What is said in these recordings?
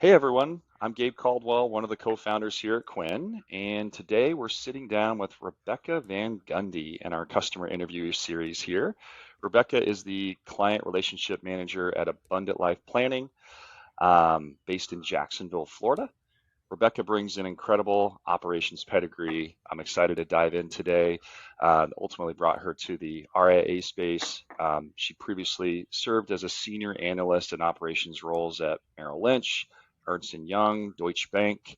Hey everyone, I'm Gabe Caldwell, one of the co-founders here at Quinn, and today we're sitting down with Rebecca Van Gundy in our customer interview series here. Rebecca is the client relationship manager at Abundant Life Planning, based in Jacksonville, Florida. Rebecca brings an incredible operations pedigree. I'm excited to dive in today. Ultimately brought her to the RIA space. She previously served as a senior analyst in operations roles at Merrill Lynch, Ernst& Young, Deutsche Bank.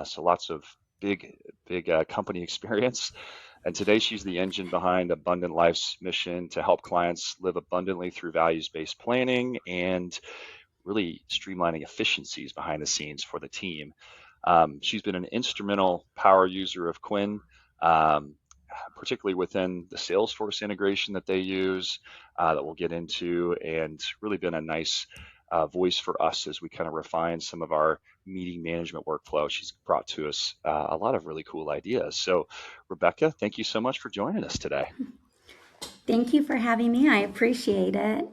So lots of big company experience. And today she's the engine behind Abundant Life's mission to help clients live abundantly through values-based planning and really streamlining efficiencies behind the scenes for the team. She's been an instrumental power user of Quinn, um, particularly within the Salesforce integration that they use, that we'll get into, and really been a nice voice for us as we kind of refine some of our meeting management workflow. She's brought to us a lot of really cool ideas. So, Rebecca, thank you so much for joining us today. Thank you for having me. I appreciate it.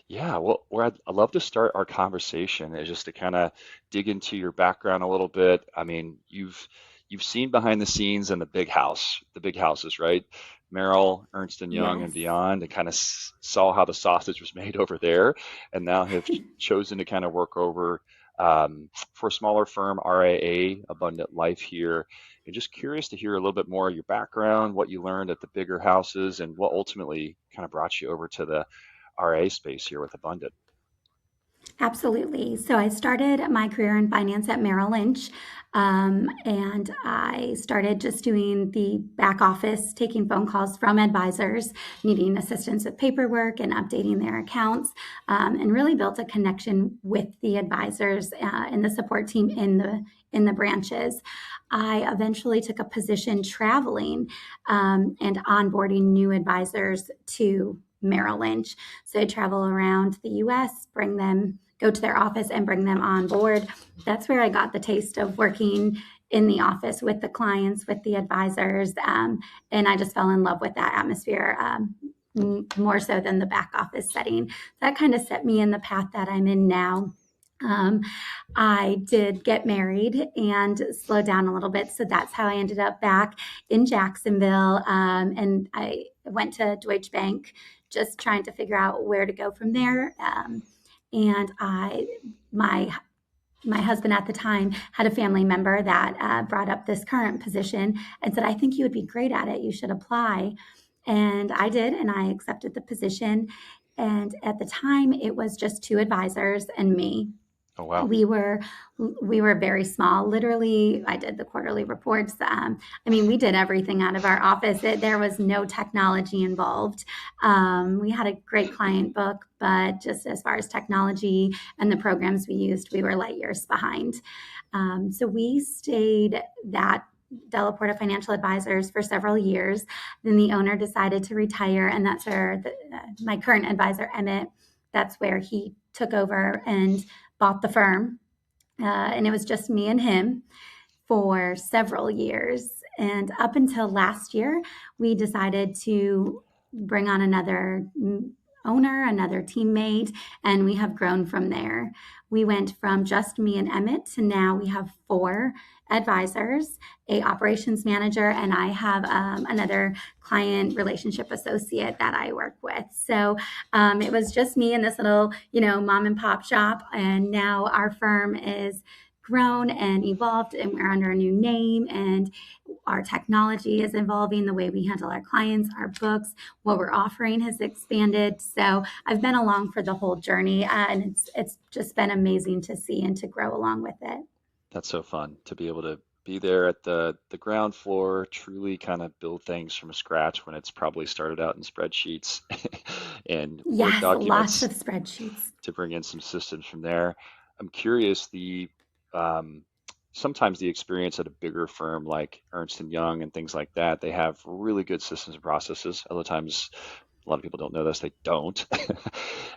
Yeah, well, where I'd love to start our conversation is just to kind of dig into your background a little bit. I mean, you've seen behind the scenes in the big houses, right? Merrill, Ernst& and Young, and Yes. beyond, and kind of saw how the sausage was made over there, and now have chosen to kind of work over for a smaller firm, RIA, Abundant Life here. And just curious to hear a little bit more of your background, what you learned at the bigger houses, and what ultimately kind of brought you over to the RA space here with Abundant. Absolutely. So I started my career in finance at Merrill Lynch, and I started just doing the back office, taking phone calls from advisors needing assistance with paperwork and updating their accounts, and really built a connection with the advisors and the support team in the branches. I eventually took a position traveling and onboarding new advisors to Merrill Lynch. So I travel around the US, go to their office and bring them on board. That's where I got the taste of working in the office with the clients, with the advisors. And I just fell in love with that atmosphere. More so than the back office setting. That kind of set me in the path that I'm in now. Um, I did get married and slow down a little bit. So that's how I ended up back in Jacksonville. And I went to Deutsche Bank just trying to figure out where to go from there. And my my husband at the time had a family member that brought up this current position and said, "I think you would be great at it. You should apply." And I did, and I accepted the position. And at the time, it was just two advisors and me. Oh, wow. We were very small. Literally, I did the quarterly reports. I mean, we did everything out of our office. There was no technology involved. We had a great client book, but just as far as technology and the programs we used, we were light years behind. So we stayed that Delaporta Financial Advisors for several years. Then the owner decided to retire, and that's where my current advisor, Emmett, that's where he took over and bought the firm. And it was just me and him for several years. And up until last year, we decided to bring on another owner, another teammate, and we have grown from there. We went from just me and Emmett to now we have four advisors, a operations manager, and I have another client relationship associate that I work with. So it was just me in this little, mom and pop shop, and now our firm is grown and evolved, and we're under a new name, and our technology is evolving, the way we handle our clients, our books, what we're offering has expanded. So I've been along for the whole journey, and it's just been amazing to see and to grow along with it. That's so fun to be able to be there at the ground floor, truly kind of build things from scratch when it's probably started out in spreadsheets and Word Yes, lots documents of spreadsheets. to bring in some systems from there. I'm curious, um, sometimes the experience at a bigger firm like Ernst& and Young and things like that, they have really good systems and processes. Other times a lot of people don't know this, they don't.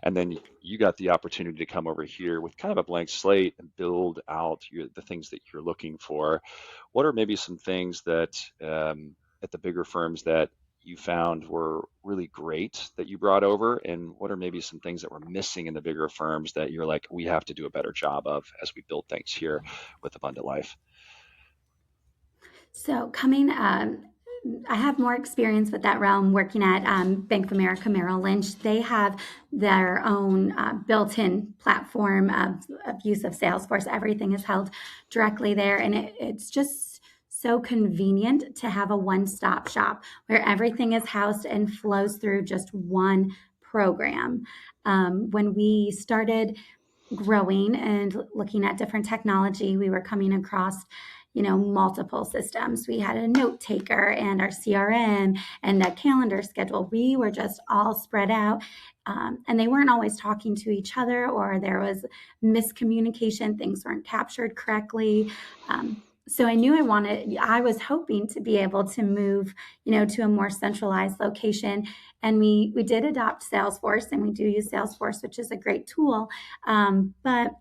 And then you got the opportunity to come over here with kind of a blank slate and build out the things that you're looking for. What are maybe some things that at the bigger firms that you found were really great that you brought over, and what are maybe some things that were missing in the bigger firms that you're like, we have to do a better job of as we build things here with Abundant Life? So coming, I have more experience with that realm working at Bank of America, Merrill Lynch. They have their own built-in platform of use of Salesforce. Everything is held directly there, and it's just so convenient to have a one-stop shop where everything is housed and flows through just one program. When we started growing and looking at different technology, we were coming across, multiple systems. We had a note taker and our CRM and a calendar schedule. We were just all spread out. And they weren't always talking to each other, or there was miscommunication. Things weren't captured correctly. So I was hoping to be able to move, to a more centralized location. And we did adopt Salesforce, and we do use Salesforce, which is a great tool. But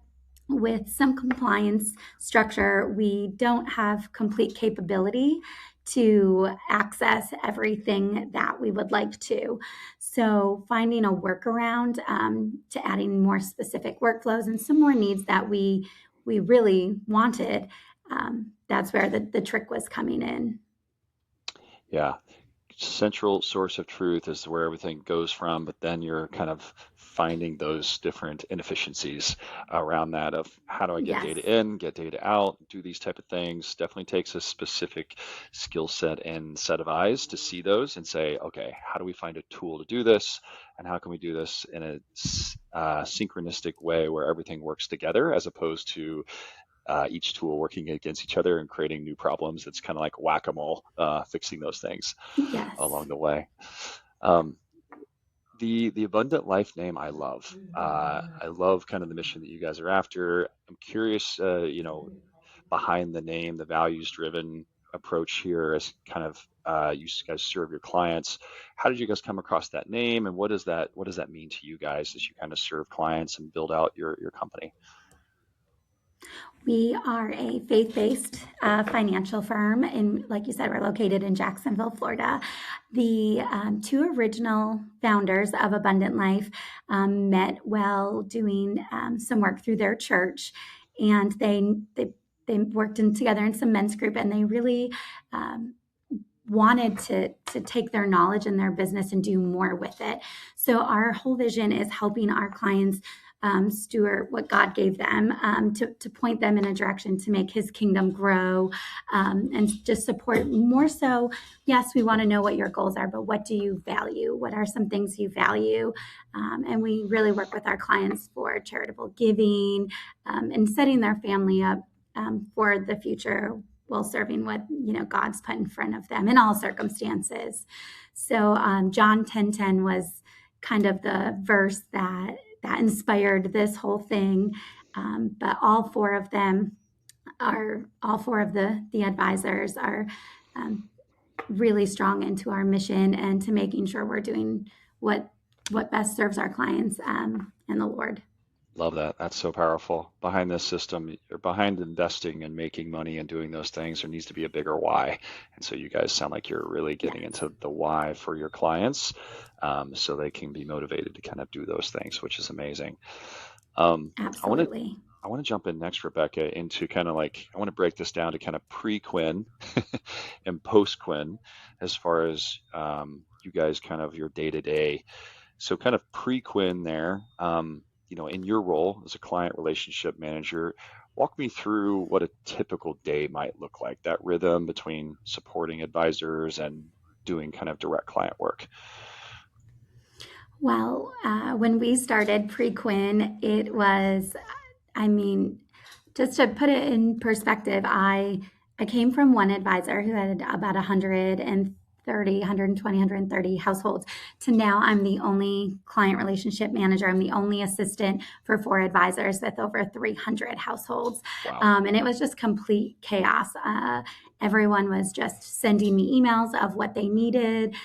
with some compliance structure, we don't have complete capability to access everything that we would like to. So finding a workaround to adding more specific workflows and some more needs that we really wanted, that's where the trick was coming in. Yeah. Central source of truth is where everything goes from, but then you're kind of finding those different inefficiencies around that of how do I get Yes. data in, get data out, do these type of things. Definitely takes a specific skill set and set of eyes to see those and say, okay, how do we find a tool to do this? And how can we do this in a synchronistic way where everything works together, as opposed to each tool working against each other and creating new problems. It's kind of like whack-a-mole, fixing those things Yes. along the way. Um, the Abundant Life name I love. I love kind of the mission that you guys are after. I'm curious, behind the name, the values-driven approach here as kind of you guys serve your clients. How did you guys come across that name, and what does that mean to you guys as you kind of serve clients and build out your company? We are a faith-based financial firm, and like you said, we're located in Jacksonville, Florida. The two original founders of Abundant Life met while doing some work through their church, and they worked together in some men's group, and they really wanted to take their knowledge and their business and do more with it. So our whole vision is helping our clients steward what God gave them, to point them in a direction to make His kingdom grow, and just support more so. Yes, we want to know what your goals are, but what do you value? What are some things you value? And we really work with our clients for charitable giving, and setting their family up for the future, while serving what God's put in front of them in all circumstances. So John 10:10 was kind of the verse that inspired this whole thing. But all four of the advisors are really strong into our mission and to making sure we're doing what best serves our clients and the Lord. Love that. That's so powerful. Behind this system, or behind investing and making money and doing those things, there needs to be a bigger why. And so you guys sound like you're really getting Yes, into the why for your clients, so they can be motivated to kind of do those things, which is amazing. I want to absolutely. I want to jump in next, Rebecca, into kind of like, I want to break this down to kind of pre-Quin and post-Quin, as far as you guys kind of your day-to-day. So kind of pre-Quin there, in your role as a client relationship manager, walk me through what a typical day might look like, that rhythm between supporting advisors and doing kind of direct client work. Well, when we started pre-Quin, it was, I mean, just to put it in perspective, I came from one advisor who had about 130 households, to now I'm the only client relationship manager. I'm the only assistant for four advisors with over 300 households. Wow. And it was just complete chaos. Everyone was just sending me emails of what they needed,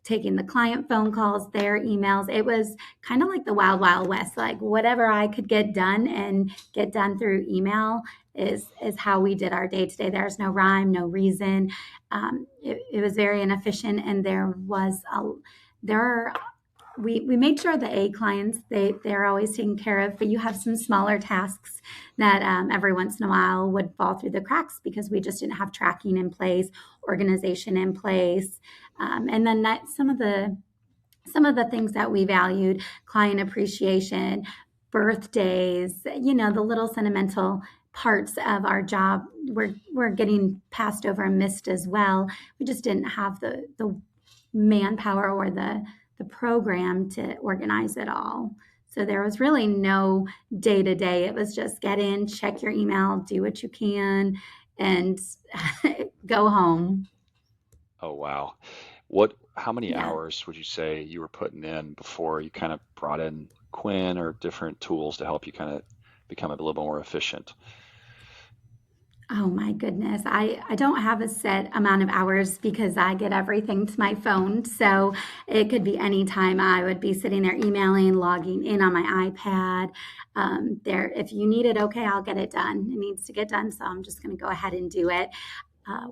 taking the client phone calls, their emails. It was kind of like the wild, wild west. Like whatever I could get done and get done through email is how we did our day to day. There's no rhyme, no reason. It was very inefficient, and there are we made sure the A clients they're always taken care of, but you have some smaller tasks that every once in a while would fall through the cracks because we just didn't have tracking in place, organization in place, and then some of the things that we valued, client appreciation, birthdays, the little sentimental parts of our job were getting passed over and missed as well. We just didn't have the manpower or the program to organize it all. So there was really no day to day. It was just get in, check your email, do what you can, and go home. Oh, wow. How many Yeah. hours would you say you were putting in before you kind of brought in Quinn or different tools to help you kind of become a little more efficient? Oh my goodness. I don't have a set amount of hours because I get everything to my phone. So it could be any time I would be sitting there emailing, logging in on my iPad. If you need it, okay, I'll get it done. It needs to get done. So I'm just going to go ahead and do it.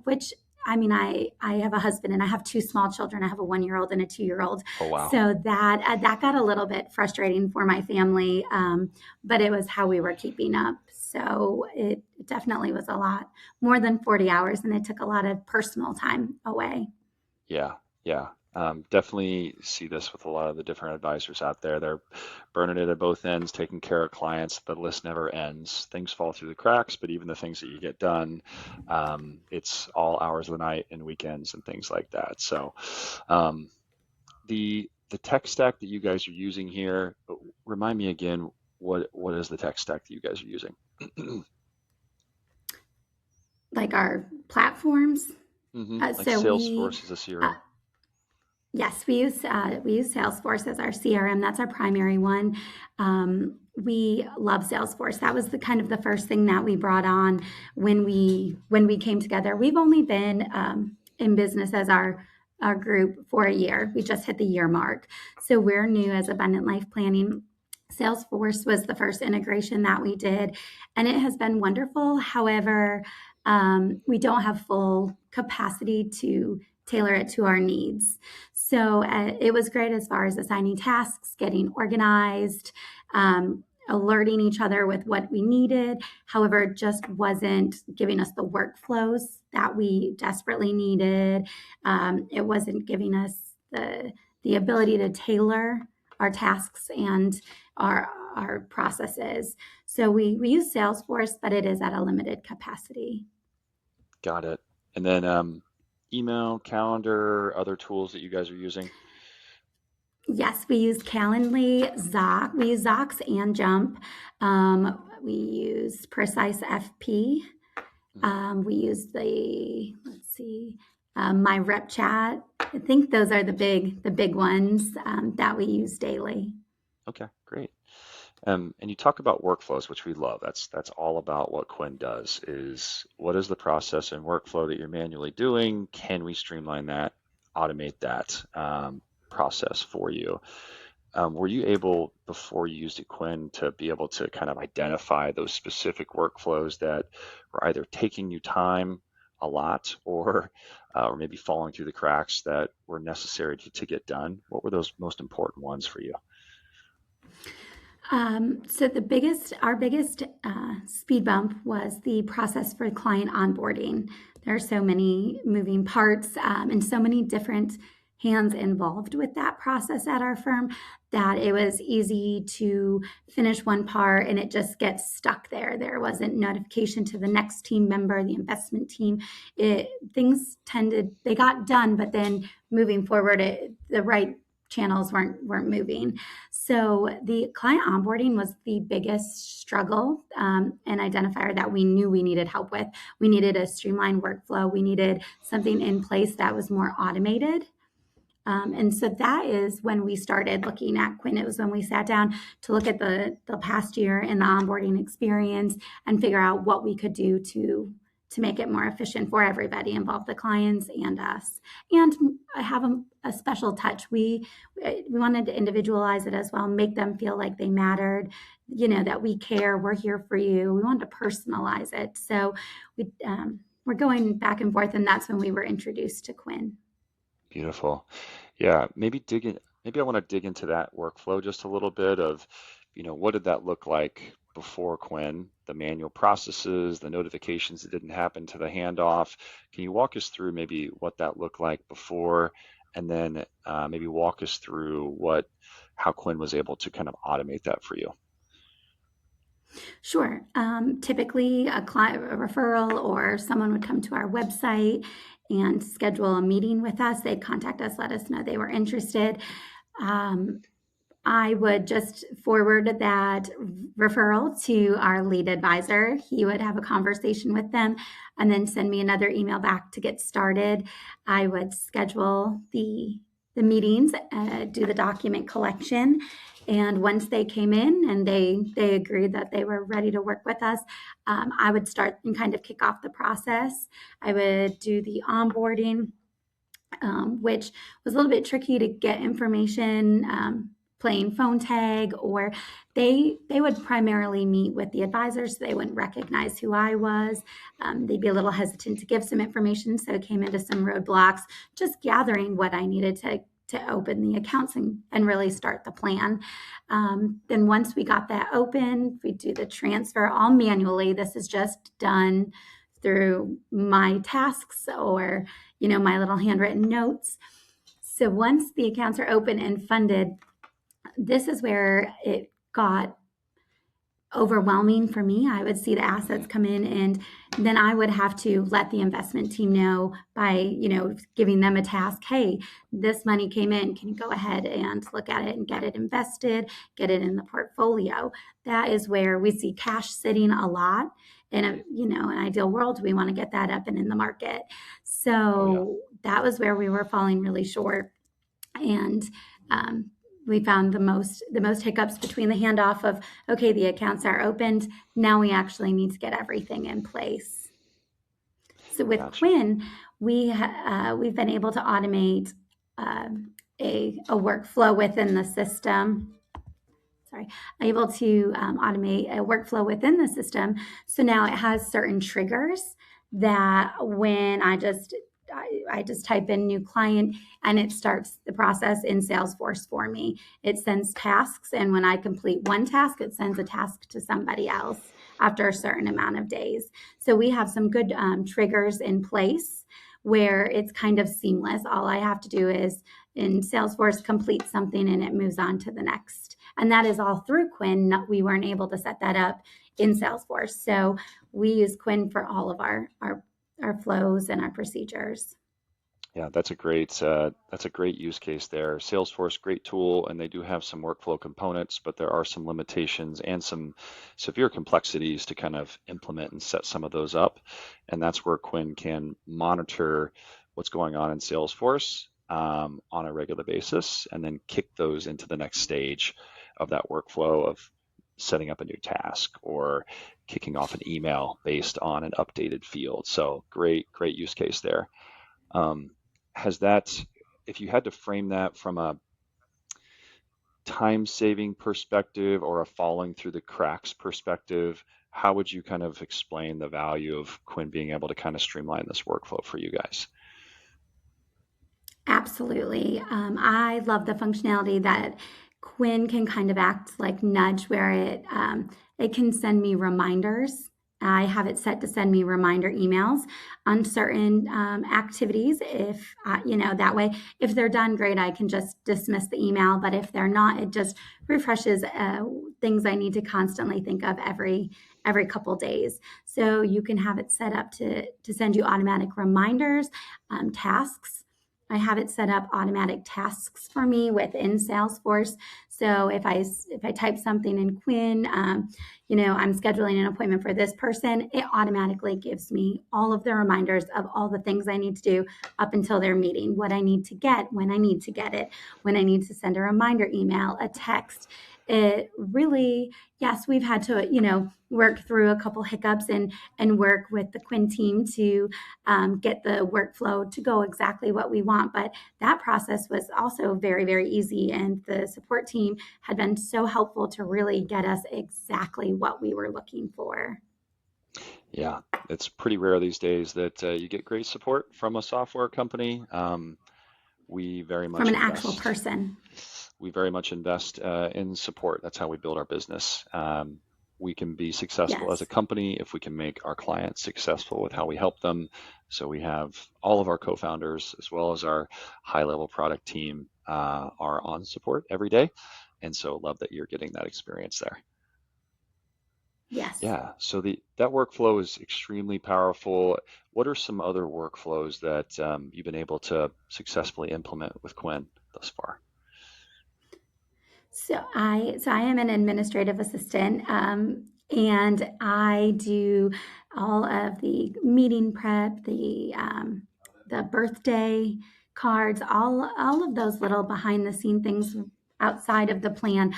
Which I mean, I have a husband and I have two small children. I have a 1-year-old and a 2-year-old. Oh, wow. So that got a little bit frustrating for my family, but it was how we were keeping up. So it definitely was a lot more than 40 hours, and it took a lot of personal time away. Yeah, yeah. Definitely see this with a lot of the different advisors out there. They're burning it at both ends, taking care of clients. The list never ends. Things fall through the cracks, but even the things that you get done, it's all hours of the night and weekends and things like that. So, um, the tech stack that you guys are using here, remind me again, what is the tech stack that you guys are using? Like our platforms. Like So we Salesforce is a uh, CRM. Yes, we use Salesforce as our CRM. That's our primary one. We love Salesforce. That was the kind of the first thing that we brought on when we came together. We've only been in business as our group for a year. We just hit the year mark, so we're new as Abundant Life Planning. Salesforce was the first integration that we did, and it has been wonderful. However, we don't have full capacity to tailor it to our needs. So it was great as far as assigning tasks, getting organized, alerting each other with what we needed. However, it just wasn't giving us the workflows that we desperately needed. It wasn't giving us the ability to tailor our tasks and our processes. So we use Salesforce, but it is at a limited capacity. Got it. And then email, calendar, other tools that you guys are using. Yes, we use Calendly, Zoc. We use Zox and Jump. We use Precise FP. Mhm. We use let's see, my rep chat. I think those are the big ones that we use daily. Okay, great. And you talk about workflows, which we love. That's all about what Quinn does, is what is the process and workflow that you're manually doing? Can we streamline that, automate that process for you? Were you able, before you used it, Quinn, to be able to kind of identify those specific workflows that were either taking you time a lot or maybe falling through the cracks that were necessary to get done? What were those most important ones for you? So our biggest speed bump was the process for client onboarding. There are so many moving parts and so many different hands involved with that process at our firm that it was easy to finish one part and it just gets stuck there. There wasn't notification to the next team member, the investment team. They got done, but then moving forward, the right channels weren't moving. So the client onboarding was the biggest struggle and identifier that we knew we needed help with. We needed a streamlined workflow. We needed something in place that was more automated. And so that is when we started looking at Quinn. It was when we sat down to look at the past year and the onboarding experience and figure out what we could do to to make it more efficient for everybody involved, the clients and us, and have a special touch. We wanted to individualize it as well, make them feel like they mattered, that we care, we're here for you. We wanted to personalize it. So we're going back and forth, and that's when we were introduced to Quin. Beautiful. Yeah, maybe I want to dig into that workflow just a little bit of, what did that look like before Quin, the manual processes, the notifications that didn't happen to the handoff. Can you walk us through maybe what that looked like before, and then maybe walk us through how Quin was able to kind of automate that for you? Sure. Typically, a referral, or someone would come to our website and schedule a meeting with us. They'd contact us, let us know they were interested. I would just forward that referral to our lead advisor. He would have a conversation with them and then send me another email back to get started. I would schedule the meetings, do the document collection. And once they came in and they agreed that they were ready to work with us, I would start and kind of kick off the process. I would do the onboarding, which was a little bit tricky to get information, playing phone tag, or they would primarily meet with the advisors, so they wouldn't recognize who I was. They'd be a little hesitant to give some information, so it came into some roadblocks, just gathering what I needed to open the accounts and really start the plan. Then once we got that open, we do the transfer all manually. This is just done through my tasks or, my little handwritten notes. So once the accounts are open and funded, this is where it got overwhelming for me. I would see the assets come in, and then I would have to let the investment team know by, giving them a task. Hey, this money came in. Can you go ahead and look at it and get it invested, get it in the portfolio? That is where we see cash sitting a lot. In an ideal world, we want to get that up and in the market. So that was where we were falling really short. And we found the most hiccups between the handoff of, okay, the accounts are opened. Now we actually need to get everything in place. So with Quin, we've been able to automate a workflow within the system. Able to automate a workflow within the system. So now it has certain triggers that when I just type in new client, and it starts the process in Salesforce for me. It sends tasks, and when I complete one task, it sends a task to somebody else after a certain amount of days. So we have some good triggers in place where it's kind of seamless. All I have to do is in Salesforce complete something, and it moves on to the next. And that is all through Quin. We weren't able to set that up in Salesforce. So we use Quin for all of our flows and our procedures. Yeah, that's a great use case there. Salesforce, great tool, and they do have some workflow components, but there are some limitations and some severe complexities to kind of implement and set some of those up. And that's where Quin can monitor what's going on in Salesforce on a regular basis, and then kick those into the next stage of that workflow of setting up a new task or kicking off an email based on an updated field. So great use case there. If you had to frame that from a time-saving perspective or a falling through the cracks perspective, how would you kind of explain the value of Quin being able to kind of streamline this workflow for you guys? Absolutely. I love the functionality that Quin can kind of act like nudge, where it can send me reminders. I have it set to send me reminder emails on certain activities. If that way, if they're done, great, I can just dismiss the email. But if they're not, it just refreshes things I need to constantly think of every couple days. So you can have it set up to send you automatic reminders, tasks. I have it set up automatic tasks for me within Salesforce. So if I type something in Quin, I'm scheduling an appointment for this person, it automatically gives me all of the reminders of all the things I need to do up until their meeting, what I need to get, when I need to get it, when I need to send a reminder email, a text. it really, yes, we've had to, work through a couple hiccups and work with the Quinn team to get the workflow to go exactly what we want. But that process was also very, very easy. And the support team had been so helpful to really get us exactly what we were looking for. Yeah, it's pretty rare these days that you get great support from a software company. We very From much an actual invest. person. We very much invest in support. That's how we build our business. We can be successful as a Yes. company if we can make our clients successful with how we help them. So we have all of our co-founders as well as our high-level product team are on support every day. And so love that you're getting that experience there. Yes. Yeah, so that workflow is extremely powerful. What are some other workflows that you've been able to successfully implement with Quinn thus far? So I am an administrative assistant, and I do all of the meeting prep, the birthday cards, all of those little behind the scene things outside of the plan.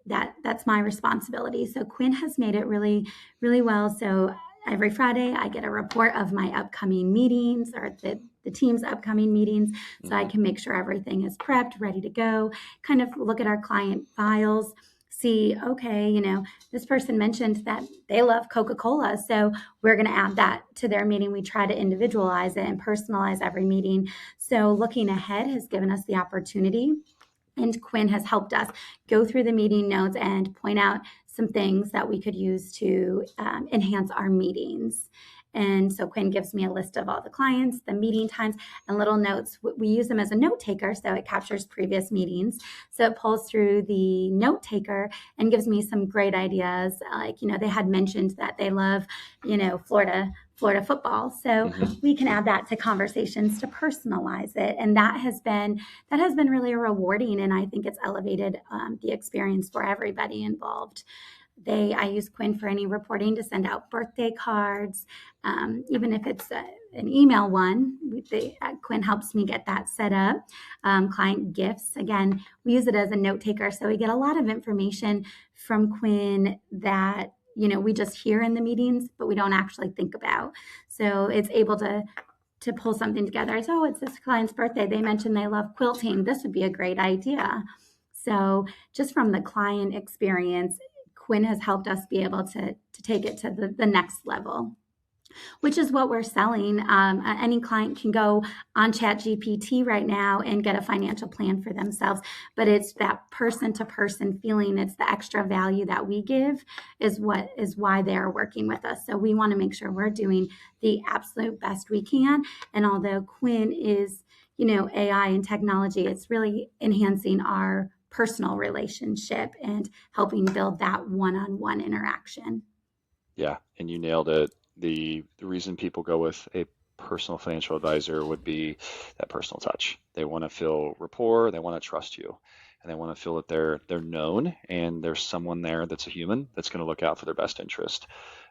That's my responsibility. So Quinn has made it really, really well. So every Friday I get a report of my upcoming meetings or the team's upcoming meetings, so I Hmm. can make sure everything is prepped, ready to go, kind of look at our client files, see, okay, this person mentioned that they love Coca-Cola, so we're going to add that to their meeting. We try to individualize it and personalize every meeting. So looking ahead has given us the opportunity, and Quinn has helped us go through the meeting notes and point out some things that we could use to enhance our meetings. And so Quinn gives me a list of all the clients, the meeting times, and little notes. We use them as a note taker, so it captures previous meetings. So it pulls through the note taker and gives me some great ideas. Like, they had mentioned that they love, Florida football. So Hmm. we can add that to conversations to personalize it. And that has been really rewarding, and I think it's elevated the experience for everybody involved. I use Quinn for any reporting to send out birthday cards, even if it's an email one. Quinn helps me get that set up. Client gifts, again, we use it as a note taker, so we get a lot of information from Quinn that we just hear in the meetings, but we don't actually think about. So it's able to pull something together. It's this client's birthday. They mentioned they love quilting. This would be a great idea. So just from the client experience, Quinn has helped us be able to take it to the next level, which is what we're selling. Any client can go on ChatGPT right now and get a financial plan for themselves, but it's that person to person feeling. It's the extra value that we give is why they are working with us. So we want to make sure we're doing the absolute best we can. And although Quinn is, AI and technology, it's really enhancing our personal relationship and helping build that one-on-one interaction. Yeah, and you nailed it. The reason people go with a personal financial advisor would be that personal touch. They want to feel rapport, they want to trust you, and they want to feel that they're known and there's someone there that's a human that's going to look out for their best interest.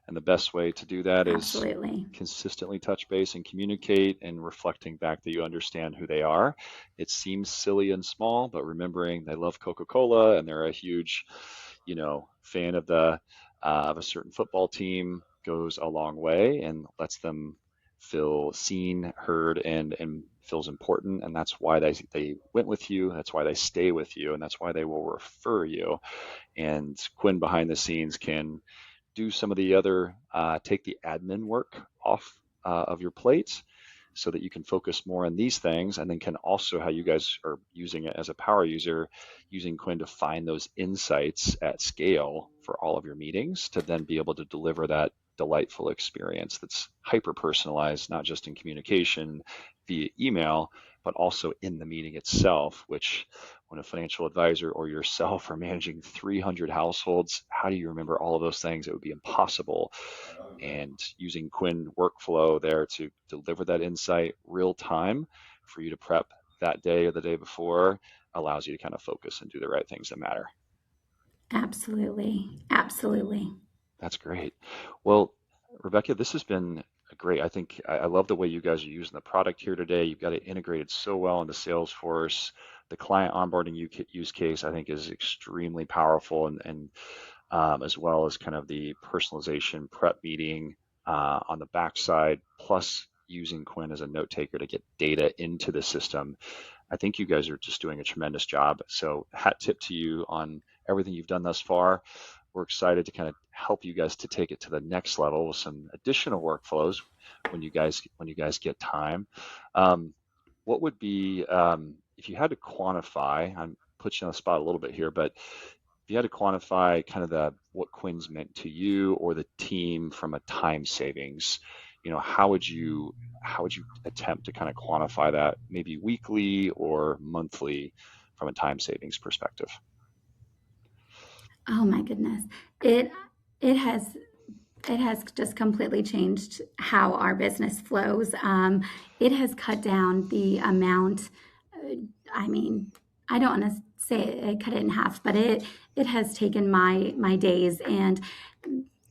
And the best way to do that is Absolutely. consistently touch base and communicate and reflecting back that you understand who they are. It seems silly and small, but remembering they love Coca-Cola and they're a huge, fan of a certain football team goes a long way and lets them feel seen, heard, and feels important. And that's why they went with you. That's why they stay with you. And that's why they will refer you. And Quinn behind the scenes can do some of the other, take the admin work off of your plate so that you can focus more on these things, and then can also, how you guys are using it as a power user, using Quinn to find those insights at scale for all of your meetings to then be able to deliver that delightful experience that's hyper personalized, not just in communication via email, but also in the meeting itself, which when a financial advisor or yourself are managing 300 households, how do you remember all of those things? It would be impossible. And using Quinn workflow there to deliver that insight real time for you to prep that day or the day before allows you to kind of focus and do the right things that matter. Absolutely. Absolutely. That's great. Well, Rebecca, this has been great. I think I love the way you guys are using the product here today. You've got it integrated so well into Salesforce. the client onboarding use case, I think, is extremely powerful, and as well as kind of the personalization prep meeting on the backside, plus using Quinn as a note taker to get data into the system. I think you guys are just doing a tremendous job. So hat tip to you on everything you've done thus far. We're excited to kind of help you guys to take it to the next level with some additional workflows when you guys get time. What would be, if you had to quantify, I'm putting you on the spot a little bit here, but if you had to quantify kind of what Quinn's meant to you or the team from a time savings, how would you attempt to kind of quantify that, maybe weekly or monthly, from a time savings perspective? Oh my goodness. It it has it has just completely changed how our business flows. It has cut down the amount. I mean, I don't want to say it cut it in half, but it has taken my days and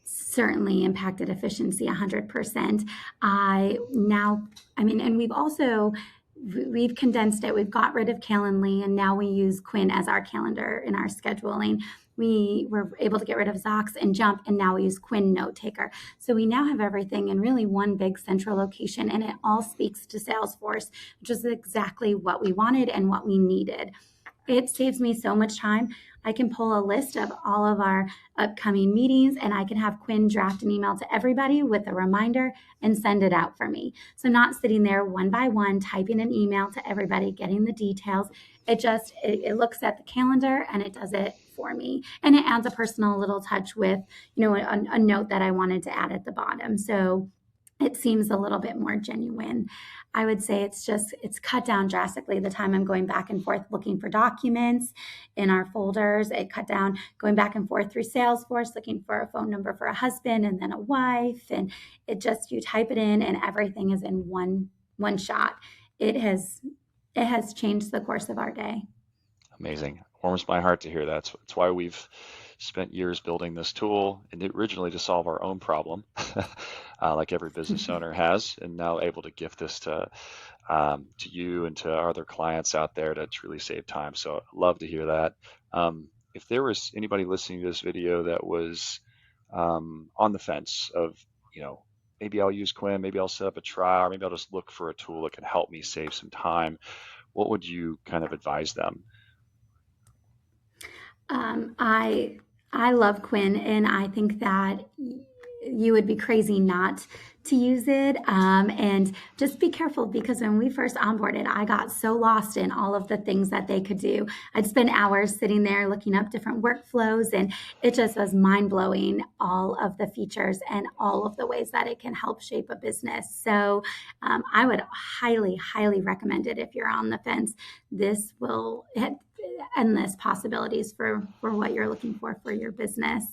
certainly impacted efficiency 100%. I now, I mean, and we've condensed it. We've got rid of Calendly, and now we use Quinn as our calendar in our scheduling. We were able to get rid of Zox and Jump, and now we use Quinn Note Taker. So we now have everything in really one big central location, and it all speaks to Salesforce, which is exactly what we wanted and what we needed. It saves me so much time. I can pull a list of all of our upcoming meetings, and I can have Quinn draft an email to everybody with a reminder and send it out for me. So I'm not sitting there one by one typing an email to everybody, getting the details. It looks at the calendar and it does it for me, and it adds a personal little touch with a note that I wanted to add at the bottom. So it seems a little bit more genuine. I would say it's cut down drastically the time I'm going back and forth looking for documents in our folders. It cut down going back and forth through Salesforce looking for a phone number for a husband and then a wife, and you type it in and everything is in one shot. It has changed the course of our day. Amazing. Warms my heart to hear that. That's why we've spent years building this tool, and originally to solve our own problem, like every business owner has, and now able to gift this to you and to our other clients out there to truly save time. So love to hear that. If there was anybody listening to this video that was on the fence of, maybe I'll use Quinn, maybe I'll set up a trial, or maybe I'll just look for a tool that can help me save some time, what would you kind of advise them? I love Quinn, and I think that you would be crazy not to use it. And just be careful, because when we first onboarded, I got so lost in all of the things that they could do. I'd spend hours sitting there looking up different workflows, and it just was mind blowing, all of the features and all of the ways that it can help shape a business. So I would highly, highly recommend it if you're on the fence. This will have endless possibilities for what you're looking for your business.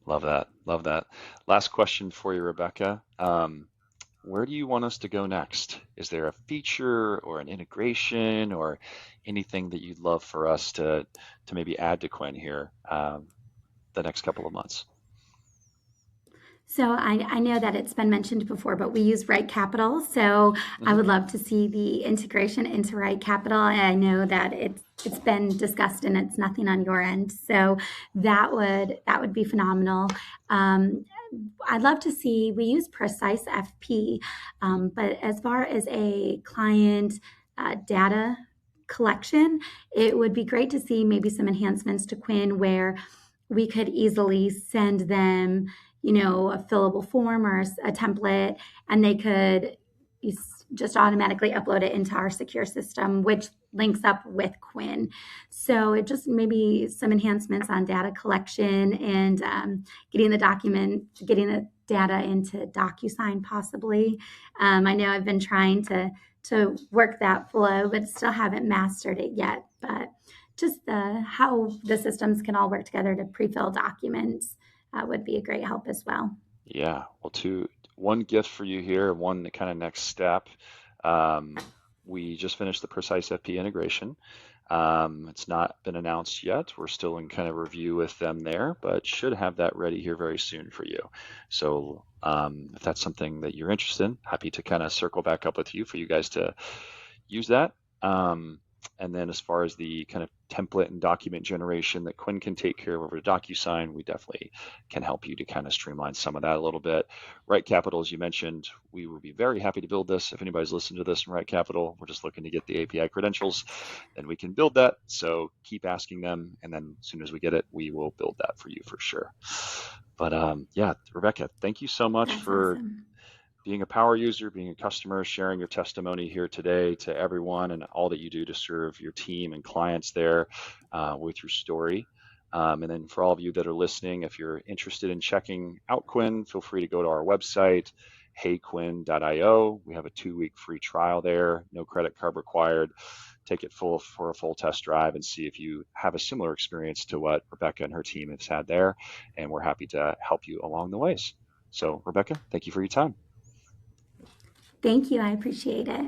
Love that. Love that. Last question for you, Rebecca. Where do you want us to go next? Is there a feature or an integration or anything that you'd love for us to maybe add to Quinn here the next couple of months? So I know that it's been mentioned before, but we use Right Capital. So I would love to see the integration into Right Capital. And I know that it's been discussed and it's nothing on your end. So that would be phenomenal. I'd love to see, we use Precise FP, but as far as a client data collection, it would be great to see maybe some enhancements to Quinn where we could easily send them, a fillable form or a template, and they could just automatically upload it into our secure system, which links up with Quinn. So it just maybe some enhancements on data collection and getting the data into DocuSign possibly. I know I've been trying to work that flow, but still haven't mastered it yet. But just how the systems can all work together to pre-fill documents would be a great help as well. Yeah, well, one gift for you here, one kind of next step. We just finished the Precise FP integration. It's not been announced yet. We're still in kind of review with them there, but should have that ready here very soon for you. So if that's something that you're interested in, happy to kind of circle back up with you for you guys to use that. And then as far as the kind of template and document generation that Quinn can take care of over DocuSign, we definitely can help you to kind of streamline some of that a little bit. Right Capital, as you mentioned, we would be very happy to build this. If anybody's listened to this from Right Capital, we're just looking to get the API credentials, then we can build that. So keep asking them, and then as soon as we get it, we will build that for you for sure. But yeah, Rebecca, thank you so much That's for awesome. being a power user, being a customer, sharing your testimony here today to everyone and all that you do to serve your team and clients there with your story. And then for all of you that are listening, if you're interested in checking out Quinn, feel free to go to our website, heyquin.io. We have a 2-week free trial there, no credit card required. Take it for a full test drive and see if you have a similar experience to what Rebecca and her team has had there. And we're happy to help you along the ways. So, Rebecca, thank you for your time. Thank you. I appreciate it.